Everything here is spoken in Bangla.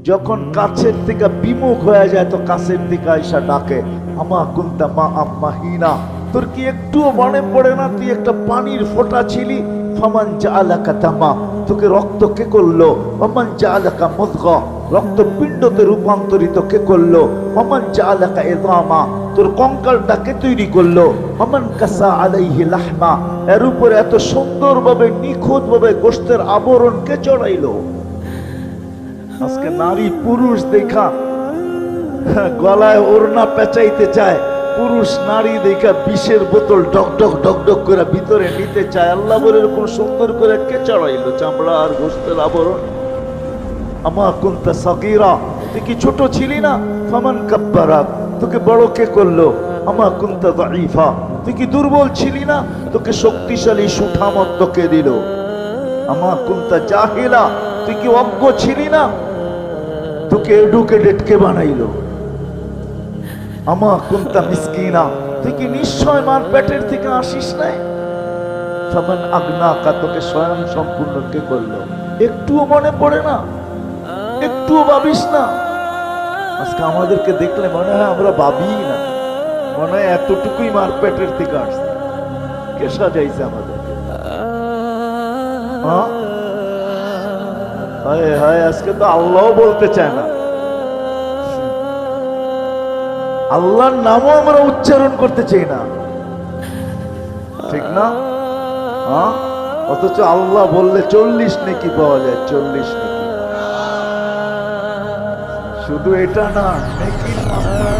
যখন কাছের থেকে বিমুখ হয়ে যায় তো কাছের দিকে আইসা ডাকে, আমা কুনতা মা আম্মাহিনা, তোর কি একটুও মনে পড়ে না তুই একটা পানির ফোঁটা ছিলি? ফামান জাআলাকা দামা, তোকে রক্ত কে করলো? ওমান জাআলাকা মুদগা, রক্তপিণ্ডতে রূপান্তরিত কে করলো? ওমান জাআলাকা ইযামা, তোর কঙ্কালটা কে তৈরি করলো? ওমান কাসা আলাইহি লাহমা, এর উপরে এত সুন্দরভাবে নিখুঁতভাবে গোশতের আবরণ কে চড়াইলো? আজকে নারী পুরুষ দেখা গলায় ওড়না পেঁচাইতে চায়, পুরুষ নারী দেখা বিষের বোতল ডক ডক ডক ডক করে ভিতরে নিতে চায়। আল্লাহ বলে এরকম সুন্দর করে কে চড়াইলো চামড়া আর গোশতের আবরণ? আমা কুনতা সাগীরা, তুই কি ছোট ছিলি না? ফামান কাব্বারাক, তোকে বড় কে করলো? আমা কুনতা দাঈফা, তুই কি দুর্বল ছিলি না? তোকে শক্তিশালী সুঠামত কে দিল? আমা কুনতা জাহিলা, তুই কি অজ্ঞ ছিলি না? তোকে এডুকেটেড কে বানাইলো? আমা কুনতা মিসকিনা, তুই কি নিশ্চয় মার পেটের থেকে আসিস নাই? ফামান আগনাকা, তোকে স্বয়ং সম্পূর্ণ কে করলো? একটুও মনে পড়ে না? একটুও ভাবিস না? আজকে আমাদেরকে দেখলে মনে হয় আমরা ভাবি না, মনে হয় এতটুকুই মার পেটের থেকে আসছে। কে সাজাইছে আমাদেরকে? হায় হায়, আজকে তো আল্লাহ বলতে চায় না, আল্লাহর নামও আমরা উচ্চারণ করতে চাই না, ঠিক না? অথচ আল্লাহ বললে 40 নেকি পাওয়া যায়, 40 নেকি। শুধু এটা না, নেকির মাত্রা